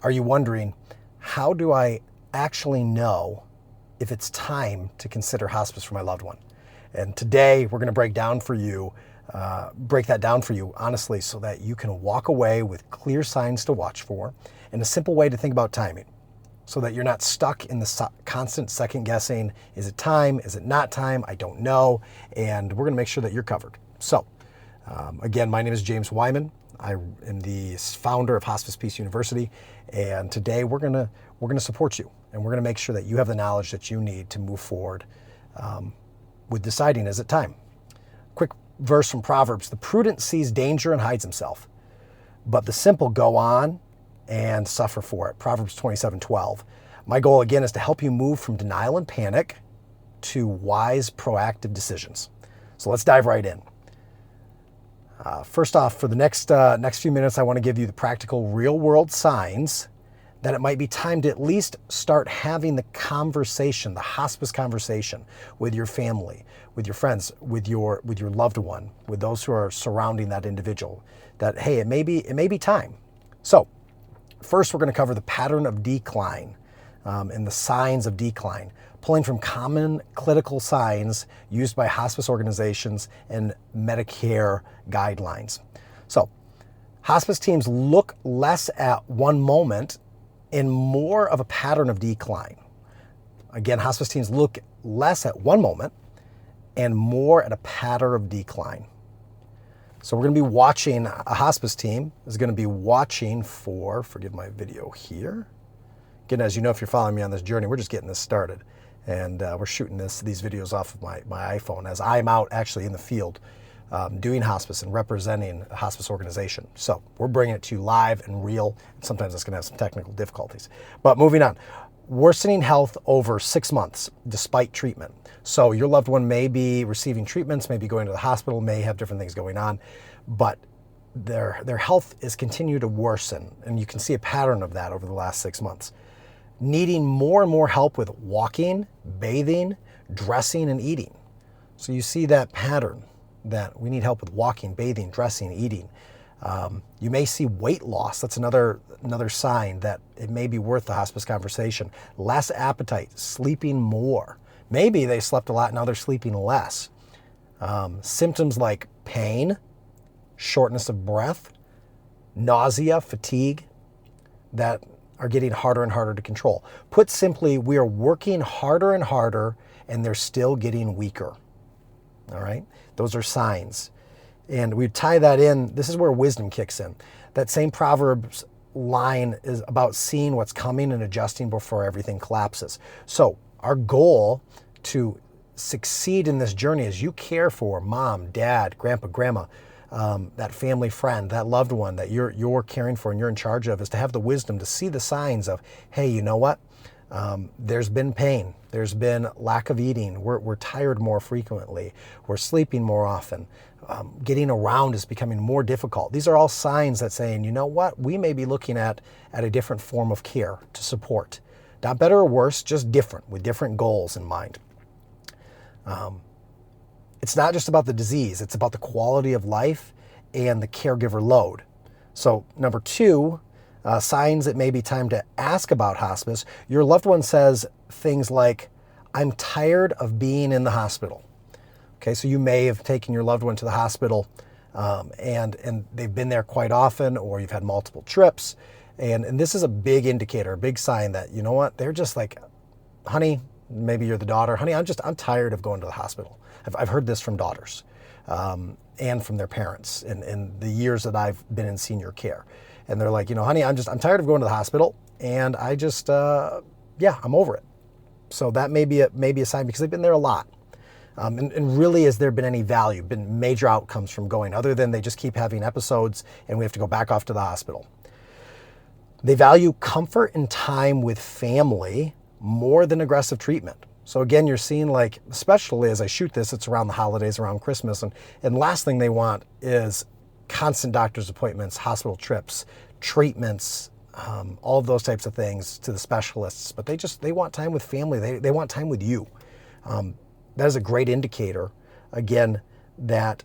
Are you wondering, how do I actually know if it's time to consider hospice for my loved one? And today we're going to break that down for you honestly, so that you can walk away with clear signs to watch for and a simple way to think about timing, so that you're not stuck in the constant second guessing. Is it time? Is it not time? I don't know. And we're going to make sure that you're covered. So again, my name is 𝘃𝙤𝙤𝙠. I am the founder of Hospice Peace University, and today we're gonna support you, and we're gonna make sure that you have the knowledge that you need to move forward with deciding, is it time? Quick verse from Proverbs: the prudent sees danger and hides himself, but the simple go on and suffer for it. Proverbs 27:12. My goal again is to help you move from denial and panic to wise, proactive decisions. So let's dive right in. First off, for the next few minutes, I want to give you the practical real-world signs that it might be time to at least start having the conversation, the hospice conversation, with your family, with your friends, with your loved one, with those who are surrounding that individual, that, hey, it may be time. So first, we're going to cover the pattern of decline and the signs of decline, pulling from common clinical signs used by hospice organizations and Medicare guidelines. So hospice teams look less at one moment and more of a pattern of decline. Again, hospice teams look less at one moment and more at a pattern of decline. So we're going to be watching, a hospice team is going to be watching for, forgive my video here. Again, as you know, if you're following me on this journey, we're just getting this started. And we're shooting these videos off of my iPhone as I'm out actually in the field doing hospice and representing a hospice organization. So we're bringing it to you live and real. Sometimes it's going to have some technical difficulties. But moving on, worsening health over 6 months despite treatment. So your loved one may be receiving treatments, may be going to the hospital, may have different things going on, but their health is continuing to worsen. And you can see a pattern of that over the last 6 months. Needing more and more help with walking, bathing, dressing, and eating. So you see that pattern, that we need help with walking, bathing, dressing, eating. You may see weight loss. That's another sign that it may be worth the hospice conversation. Less appetite, sleeping more. Maybe they slept a lot, now they're sleeping less. Symptoms like pain, shortness of breath, nausea, fatigue, that are getting harder and harder to control. Put simply, we are working harder and harder and they're still getting weaker. All right? Those are signs. And we tie that in, this is where wisdom kicks in. That same Proverbs line is about seeing what's coming and adjusting before everything collapses. So our goal to succeed in this journey as you care for mom, dad, grandpa, grandma, that family friend, that loved one that you're caring for and you're in charge of, is to have the wisdom to see the signs of, hey, you know what? There's been pain. There's been lack of eating. We're tired more frequently. We're sleeping more often. Getting around is becoming more difficult. These are all signs that saying, you know what? We may be looking at a different form of care to support. Not better or worse, just different, with different goals in mind. It's not just about the disease, it's about the quality of life and the caregiver load. So number 2, signs it may be time to ask about hospice. Your loved one says things like, I'm tired of being in the hospital. Okay, so you may have taken your loved one to the hospital and they've been there quite often, or you've had multiple trips. And this is a big indicator, a big sign that, you know what, they're just like, honey, maybe you're the daughter, honey, I'm tired of going to the hospital. I've heard this from daughters and from their parents in the years that I've been in senior care. And they're like, you know, honey, I'm tired of going to the hospital, and I just, I'm over it. So that may be a sign, because they've been there a lot. And really, has there been any value, been major outcomes from going, other than they just keep having episodes and we have to go back off to the hospital? They value comfort and time with family more than aggressive treatment. So again, you're seeing, like, especially as I shoot this, it's around the holidays, around Christmas, and last thing they want is constant doctor's appointments, hospital trips, treatments, all of those types of things to the specialists. But they want time with family. They want time with you. That is a great indicator, again, that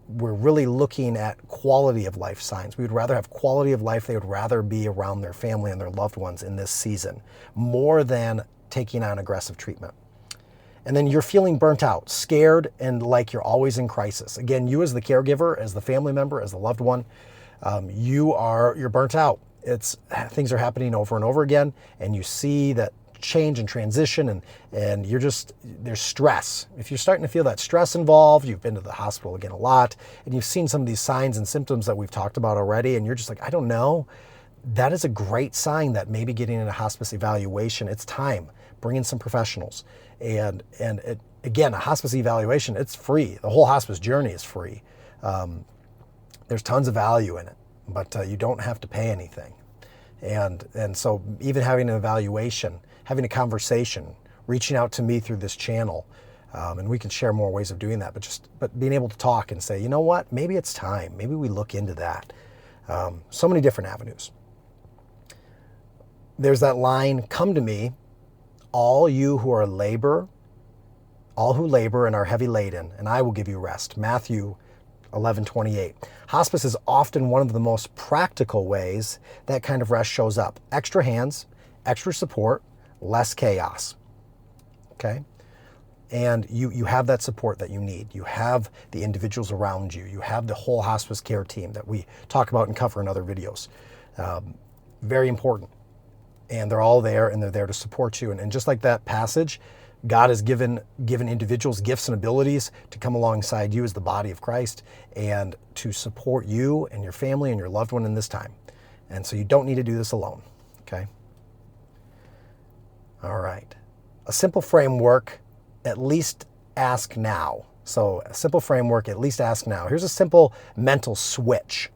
we're really looking at quality of life signs. We would rather have quality of life. They would rather be around their family and their loved ones in this season, more than taking on aggressive treatment. And then you're feeling burnt out, scared, and like you're always in crisis. Again, you as the caregiver, as the family member, as the loved one, you're burnt out. Things are happening over and over again, and you see that change and transition, and there's stress. If you're starting to feel that stress involved, you've been to the hospital again a lot, and you've seen some of these signs and symptoms that we've talked about already, and you're just like, I don't know, that is a great sign that maybe getting in a hospice evaluation, it's time. Bring in some professionals. And again, a hospice evaluation, it's free. The whole hospice journey is free. There's tons of value in it, but you don't have to pay anything. And so even having an evaluation, having a conversation, reaching out to me through this channel, and we can share more ways of doing that, but being able to talk and say, you know what, maybe it's time. Maybe we look into that. So many different avenues. There's that line, come to me, all you who labor and are heavy laden, and I will give you rest. Matthew 11:28. Hospice is often one of the most practical ways that kind of rest shows up. Extra hands, extra support, less chaos. Okay? And you have that support that you need. You have the individuals around you. You have the whole hospice care team that we talk about and cover in other videos. Very important. And they're all there, and they're there to support you. And just like that passage, God has given individuals gifts and abilities to come alongside you as the body of Christ and to support you and your family and your loved one in this time. And so you don't need to do this alone, okay? All right. A simple framework, at least ask now. So a simple framework, at least ask now. Here's a simple mental switch,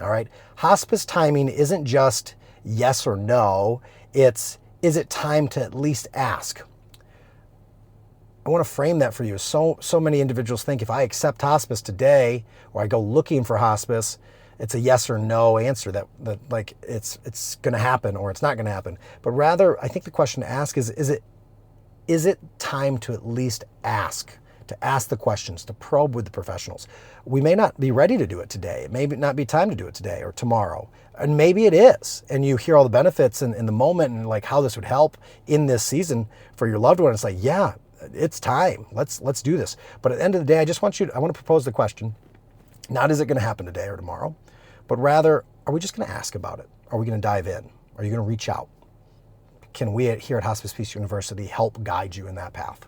all right? Hospice timing isn't just yes or no, is it time to at least ask? I want to frame that for you. So many individuals think if I accept hospice today or I go looking for hospice, it's a yes or no answer that like it's going to happen or it's not going to happen. But rather, I think the question to ask is it time to at least ask? To ask the questions, to probe with the professionals. We may not be ready to do it today. It may not be time to do it today or tomorrow. And maybe it is. And you hear all the benefits in the moment and like how this would help in this season for your loved one. It's like, yeah, it's time. Let's do this. But at the end of the day, I want to propose the question. Not is it going to happen today or tomorrow, but rather, are we just going to ask about it? Are we going to dive in? Are you going to reach out? Can we here at Hospice Peace University help guide you in that path?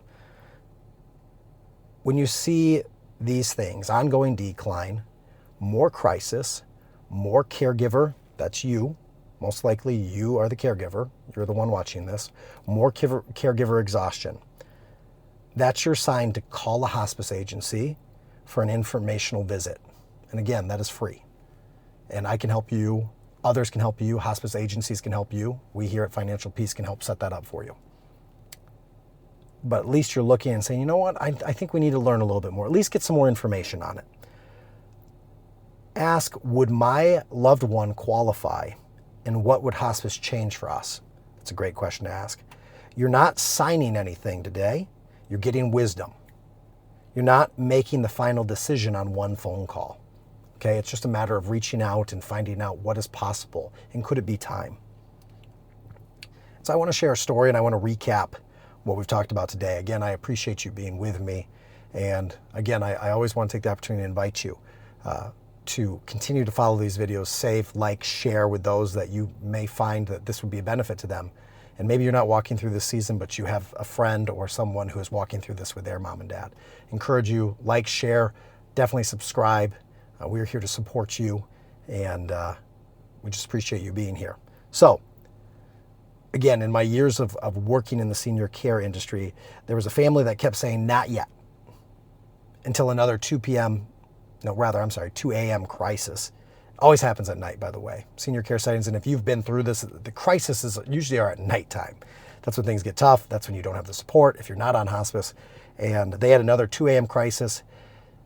When you see these things, ongoing decline, more crisis, more caregiver, that's you, most likely you are the caregiver, you're the one watching this, more caregiver exhaustion, that's your sign to call a hospice agency for an informational visit. And again, that is free. And I can help you, others can help you, hospice agencies can help you, we here at Financial Peace can help set that up for you. But at least you're looking and saying, you know what, I think we need to learn a little bit more. At least get some more information on it. Ask, would my loved one qualify? And what would hospice change for us? That's a great question to ask. You're not signing anything today. You're getting wisdom. You're not making the final decision on one phone call. Okay, it's just a matter of reaching out and finding out what is possible and could it be time. So I want to share a story and I want to recap what we've talked about today. Again, I appreciate you being with me. And again, I always want to take the opportunity to invite you to continue to follow these videos, save, like, share with those that you may find that this would be a benefit to them. And maybe you're not walking through this season, but you have a friend or someone who is walking through this with their mom and dad. Encourage you, like, share, definitely subscribe. We're here to support you, and we just appreciate you being here. So, again, in my years of working in the senior care industry, there was a family that kept saying, not yet, until another 2 a.m. crisis. Always happens at night, by the way. Senior care settings, and if you've been through this, the crises usually are at nighttime. That's when things get tough. That's when you don't have the support if you're not on hospice. And they had another 2 a.m. crisis.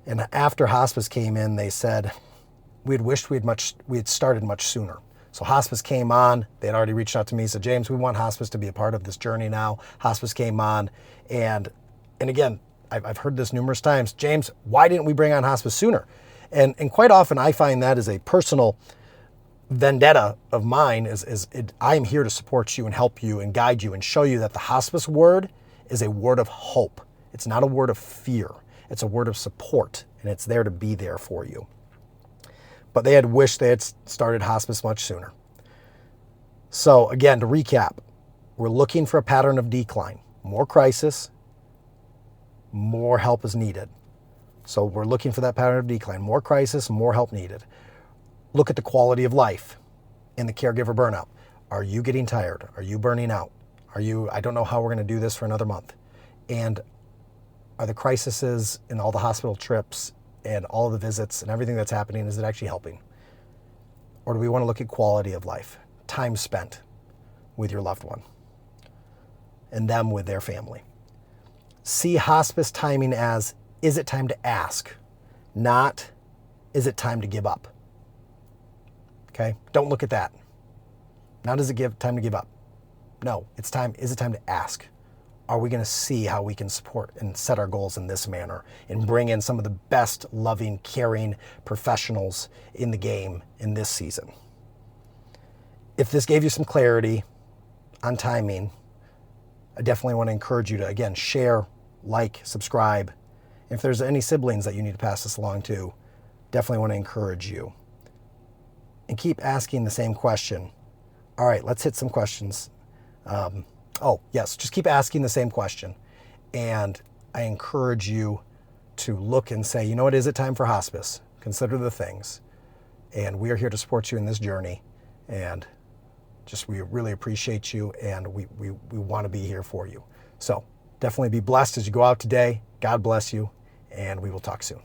And after hospice came in, they said, we had wished we had started much sooner. So hospice came on. They had already reached out to me, said, James, we want hospice to be a part of this journey now. Hospice came on. And again, I've heard this numerous times. James, why didn't we bring on hospice sooner? And quite often I find that is a personal vendetta of mine I am here to support you and help you and guide you and show you that the hospice word is a word of hope. It's not a word of fear. It's a word of support, and it's there to be there for you. But they had wished they had started hospice much sooner. So again, to recap, we're looking for a pattern of decline. More crisis, more help is needed. So we're looking for that pattern of decline. More crisis, more help needed. Look at the quality of life in the caregiver burnout. Are you getting tired? Are you burning out? I don't know how we're going to do this for another month. And are the crises and all the hospital trips and all the visits and everything that's happening, is it actually helping? Or do we want to look at quality of life, time spent with your loved one and them with their family? See hospice timing as, is it time to ask? Not, is it time to give up? Okay, don't look at that. Not is it time to give up. No, is it time to ask? Are we going to see how we can support and set our goals in this manner and bring in some of the best, loving, caring professionals in the game in this season? If this gave you some clarity on timing, I definitely want to encourage you to, again, share, like, subscribe. If there's any siblings that you need to pass this along to, definitely want to encourage you. And keep asking the same question. All right, let's hit some questions. Just keep asking the same question. And I encourage you to look and say, you know what, is it time for hospice? Consider the things. And we are here to support you in this journey. And we really appreciate you, and we want to be here for you. So definitely be blessed as you go out today. God bless you, and we will talk soon.